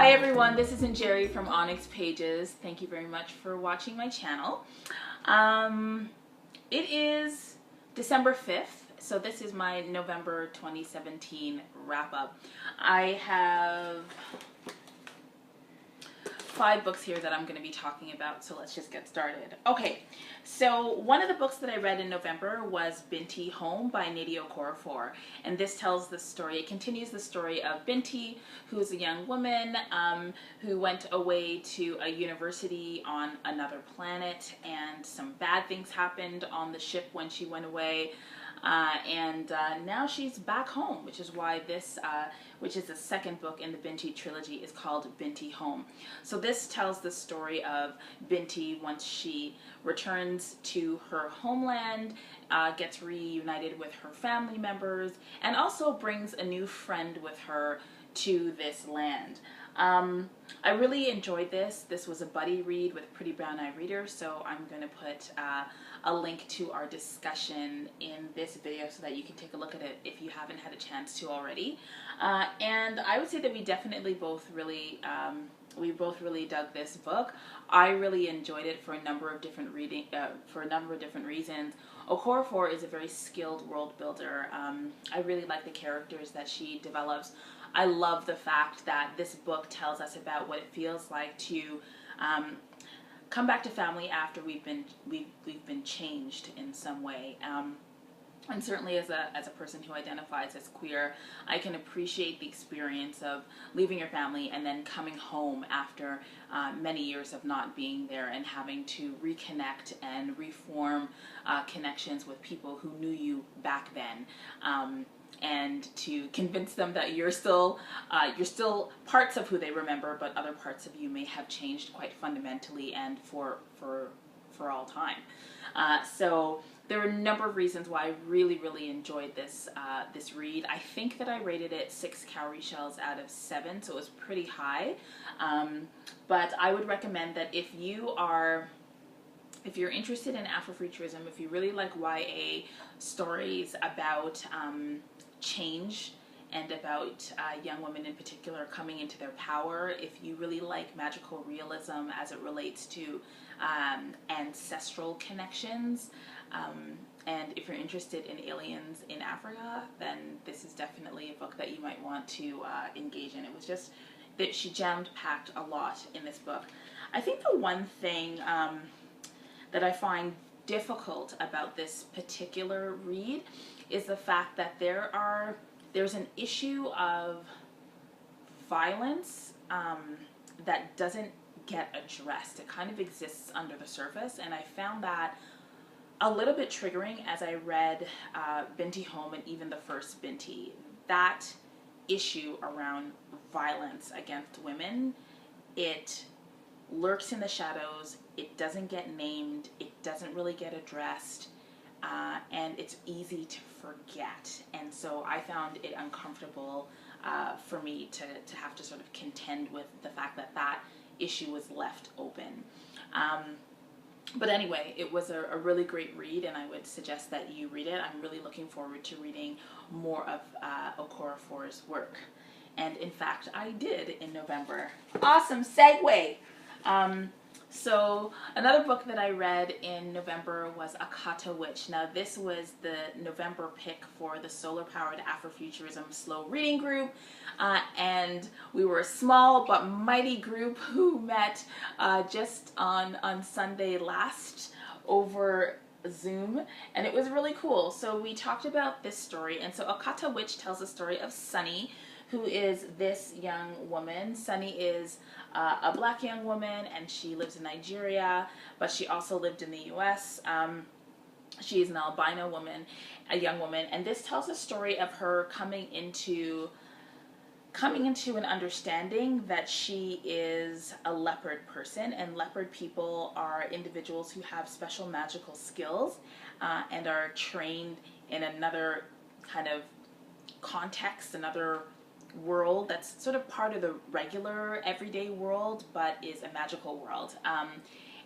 Hi everyone, this is Jerry from ONYX Pages. Thank you very much for watching my channel. It is December 5th, so this is my November 2017 wrap-up. I have 5 books here that I'm going to be talking about, so let's just get started. Okay, so one of the books that I read in November was Binti Home by Okorafor, and this tells the story, it continues the story of Binti, who's a young woman who went away to a university on another planet, and some bad things happened on the ship when she went away. Now she's back home, which is why this, which is the second book in the Binti trilogy, is called Binti Home. So this tells the story of Binti once she returns to her homeland, gets reunited with her family members, and also brings a new friend with her to this land. I really enjoyed this. This was a buddy read with Pretty Brown Eye Reader, so I'm going to put a link to our discussion in this video so that you can take a look at it if you haven't had a chance to already. And I would say that we definitely both really dug this book. I really enjoyed it for a number of different reasons. Okorafor is a very skilled world builder. I really like the characters that she develops. I love the fact that this book tells us about what it feels like to come back to family after we've been changed in some way. And certainly as a person who identifies as queer, I can appreciate the experience of leaving your family and then coming home after many years of not being there and having to reconnect and reform connections with people who knew you back then. And to convince them that you're still parts of who they remember, but other parts of you may have changed quite fundamentally and for all time. So there are a number of reasons why I really enjoyed this this read. I think that I rated it 6 cowrie shells out of 7, so it was pretty high. But I would recommend that if you're interested in Afrofuturism, if you really like YA stories about change and about young women in particular coming into their power, if you really like magical realism as it relates to ancestral connections, and if you're interested in aliens in Africa, then this is definitely a book that you might want to engage in. It was just that she jammed-packed a lot in this book. I think the one thing that I find difficult about this particular read is the fact that there's an issue of violence that doesn't get addressed. It kind of exists under the surface, and I found that a little bit triggering as I read Binti Home and even the first Binti. That issue around violence against women, it lurks in the shadows, it doesn't get named, it doesn't really get addressed, and it's easy to forget. And so I found it uncomfortable for me to have to sort of contend with the fact that that issue was left open. But anyway, it was a really great read, and I would suggest that you read it. I'm really looking forward to reading more of Okorafor's work. And in fact, I did in November. Awesome segue! So another book that I read in November was A Cata Witch. Now this was the November pick for the SOULar Powered Afrofuturism Slow Reading Group, and we were a small but mighty group who met just on Sunday last over Zoom, and it was really cool. So we talked about this story, and so A Cata Witch tells the story of Sunny, who is this young woman. Sunny is a black young woman, and she lives in Nigeria, but she also lived in the US. She is an albino woman, a young woman, and this tells a story of her coming into an understanding that she is a leopard person, and leopard people are individuals who have special magical skills and are trained in another kind of context, another world that's sort of part of the regular everyday world but is a magical world,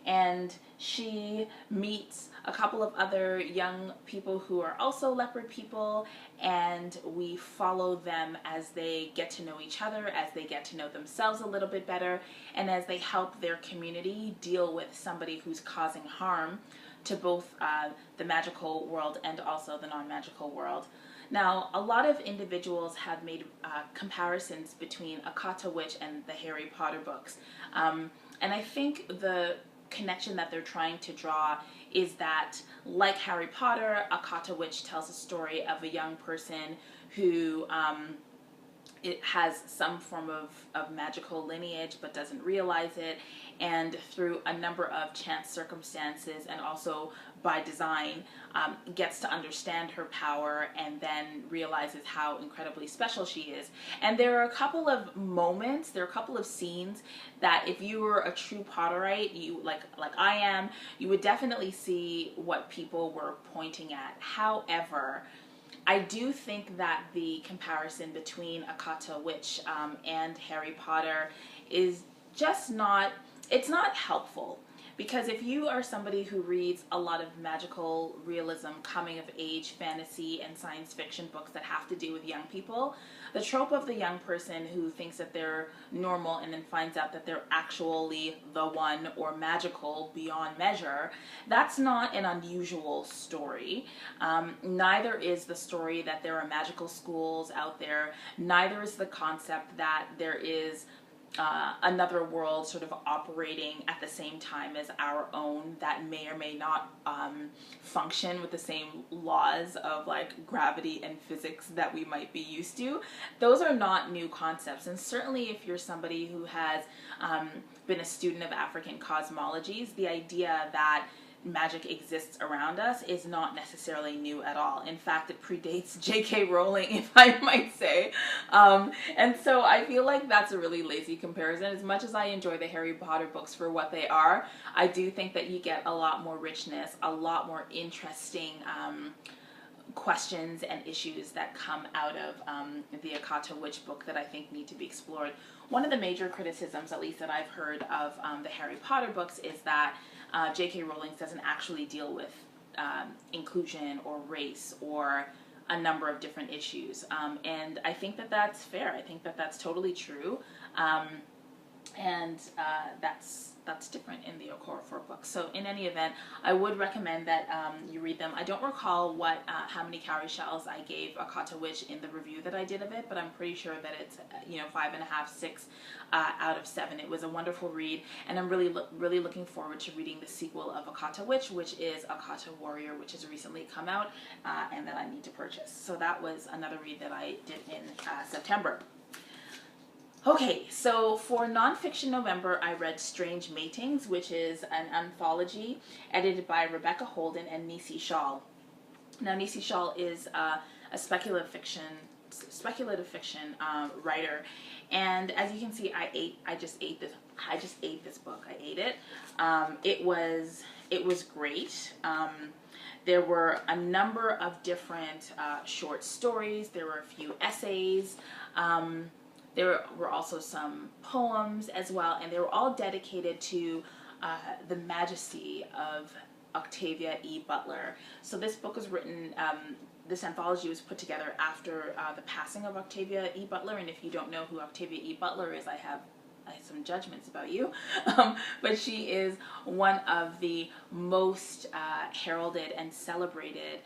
and she meets a couple of other young people who are also leopard people, and we follow them as they get to know each other, as they get to know themselves a little bit better, and as they help their community deal with somebody who's causing harm to both the magical world and also the non-magical world. Now, a lot of individuals have made comparisons between a Cata witch and the Harry Potter books. And I think the connection that they're trying to draw is that, like Harry Potter, a Cata witch tells a story of a young person who it has some form of magical lineage but doesn't realize it, and through a number of chance circumstances and also by design gets to understand her power and then realizes how incredibly special she is. And there are a couple of moments, there are a couple of scenes that if you were a true Potterite, you like I am, you would definitely see what people were pointing at. However, I do think that the comparison between a Cata witch and Harry Potter is just not, it's not helpful. Because if you are somebody who reads a lot of magical realism, coming of age, fantasy, and science fiction books that have to do with young people, the trope of the young person who thinks that they're normal and then finds out that they're actually the one or magical beyond measure, that's not an unusual story. Neither is the story that there are magical schools out there. Neither is the concept that there is another world sort of operating at the same time as our own that may or may not function with the same laws of like gravity and physics that we might be used to. Those are not new concepts, and certainly if you're somebody who has been a student of African cosmologies, the idea that magic exists around us is not necessarily new at all. In fact, it predates J.K. Rowling, if I might say. And so I feel like that's a really lazy comparison. As much as I enjoy the Harry Potter books for what they are, I do think that you get a lot more richness, a lot more interesting questions and issues that come out of the Cata Witch book that I think need to be explored. One of the major criticisms, at least that I've heard of the Harry Potter books, is that J.K. Rowling doesn't actually deal with inclusion or race or a number of different issues. And I think that that's fair. I think that that's totally true. And that's different in the Okorafor book. So in any event, I would recommend that you read them. I don't recall how many cowrie shells I gave a Cata Witch in the review that I did of it, but I'm pretty sure that it's 5.5, 6 out of 7. It was a wonderful read, and I'm really looking forward to reading the sequel of a Cata Witch, which is a Cata Warrior, which has recently come out and that I need to purchase. So that was another read that I did in September. Okay, so for nonfiction November, I read Strange Matings, which is an anthology edited by Rebecca Holden and Nisi Shawl. Now, Nisi Shawl is a speculative fiction writer, and as you can see, I just ate this book. I ate it. It was great. There were a number of different short stories. There were a few essays. There were also some poems as well, and they were all dedicated to the majesty of Octavia E. Butler. So this book was written, this anthology was put together after the passing of Octavia E. Butler, and if you don't know who Octavia E. Butler is, I have some judgments about you, but she is one of the most heralded and celebrated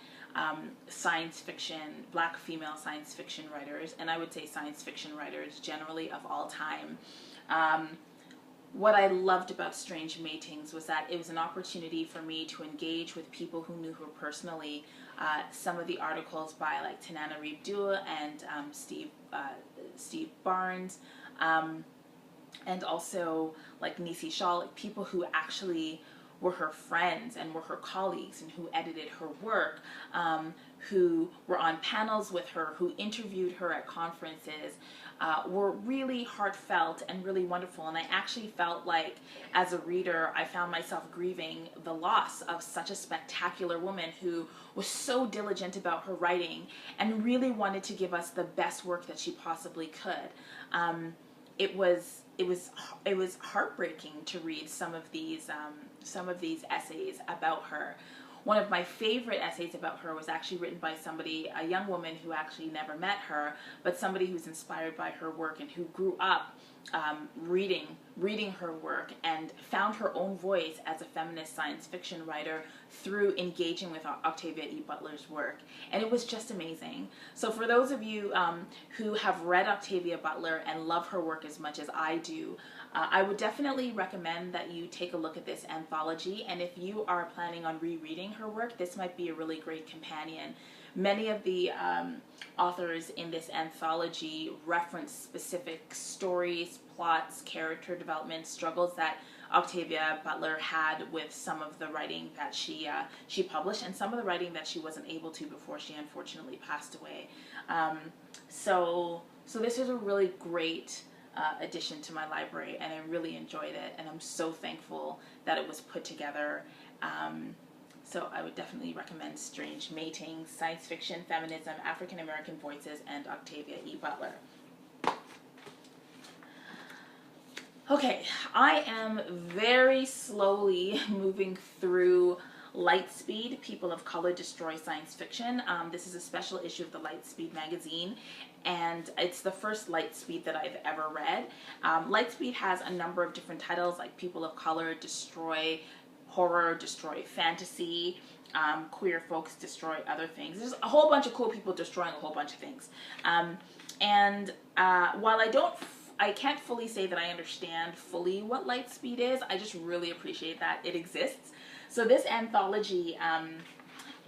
science fiction, black female science fiction writers, and I would say science fiction writers generally of all time. What I loved about Strange Matings was that it was an opportunity for me to engage with people who knew her personally. Some of the articles by like Tanana Reeb-Dua and Steve Barnes, and also like Nisi Shawl, like people who actually were her friends and were her colleagues and who edited her work, who were on panels with her, who interviewed her at conferences, were really heartfelt and really wonderful. And I actually felt like, as a reader, I found myself grieving the loss of such a spectacular woman who was so diligent about her writing and really wanted to give us the best work that she possibly could. It was it was heartbreaking to read some of these essays about her. One of my favorite essays about her was actually written by somebody, a young woman who actually never met her, but somebody who's inspired by her work and who grew up reading her work and found her own voice as a feminist science fiction writer through engaging with Octavia E. Butler's work. And it was just amazing. So for those of you who have read Octavia Butler and love her work as much as I do, I would definitely recommend that you take a look at this anthology. And if you are planning on rereading her work, this might be a really great companion. Many of the authors in this anthology reference specific stories, plots, character development, struggles that Octavia Butler had with some of the writing that she published, and some of the writing that she wasn't able to before she unfortunately passed away. So this is a really great addition to my library, and I really enjoyed it, and I'm so thankful that it was put together. So I would definitely recommend Strange Matings, Science Fiction, Feminism, African American Voices, and Octavia E. Butler. Okay, I am very slowly moving through Lightspeed, People of Color Destroy Science Fiction. This is a special issue of the Lightspeed magazine, and it's the first Lightspeed that I've ever read. Lightspeed has a number of different titles like People of Color Destroy Horror, Destroy Fantasy, Queer Folks Destroy Other Things. There's a whole bunch of cool people destroying a whole bunch of things. While I can't fully say that I understand fully what Lightspeed is, I just really appreciate that it exists. So this anthology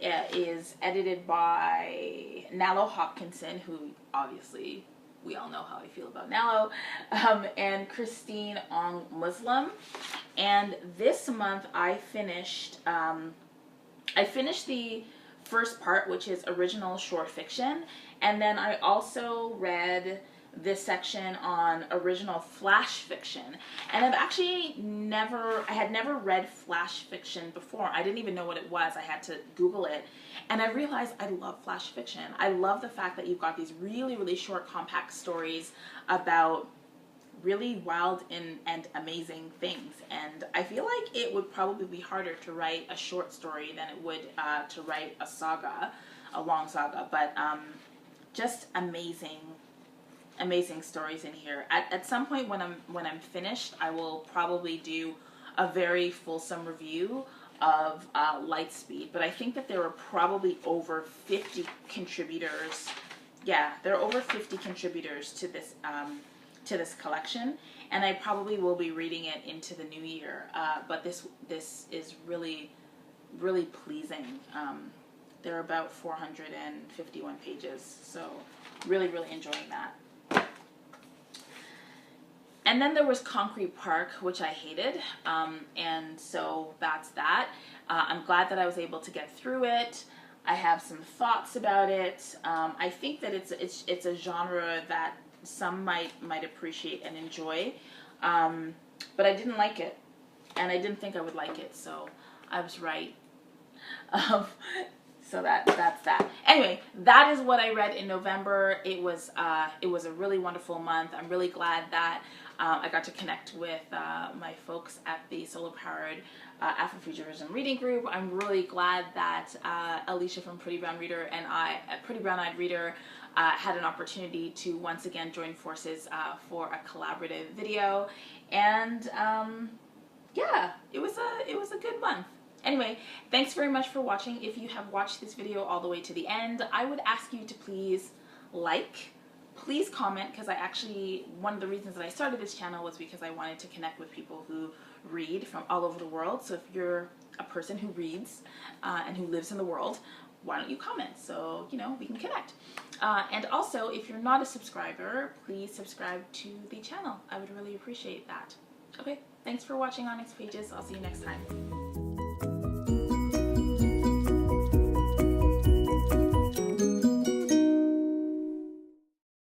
is edited by Nalo Hopkinson, who obviously we all know how I feel about Nalo, and Christine Ong Muslim. And this month I finished the first part, which is original short fiction, and then I also read this section on original flash fiction. And I've actually I had never read flash fiction before. I didn't even know what it was. I had to Google it. And I realized I love flash fiction. I love the fact that you've got these really, really short, compact stories about really wild and amazing things. And I feel like it would probably be harder to write a short story than it would to write a long saga. But just amazing stories in here. At some point when I'm finished, I will probably do a very fulsome review of Lightspeed, but I think that there are probably over 50 contributors. Yeah, there are over 50 contributors to this collection, and I probably will be reading it into the new year. But this is really, really pleasing. There are about 451 pages, so really, really enjoying that. And then there was Concrete Park, which I hated, and so that's that. I'm glad that I was able to get through it. I have some thoughts about it. I think that it's a genre that some might appreciate and enjoy, but I didn't like it, and I didn't think I would like it, so I was right. So that's that. Anyway, that is what I read in November. It was a really wonderful month. I'm really glad that I got to connect with my folks at the SOULar Powered Afrofuturism reading group. I'm really glad that Alicia from Pretty Brown Reader and I, Pretty Brown Eyed Reader, had an opportunity to once again join forces for a collaborative video. And yeah, it was a good month. Anyway, thanks very much for watching. If you have watched this video all the way to the end, I would ask you to please please comment, because one of the reasons that I started this channel was because I wanted to connect with people who read from all over the world. So if you're a person who reads and who lives in the world, why don't you comment so, we can connect. And also, if you're not a subscriber, please subscribe to the channel. I would really appreciate that. Okay, thanks for watching ONYX Pages. I'll see you next time.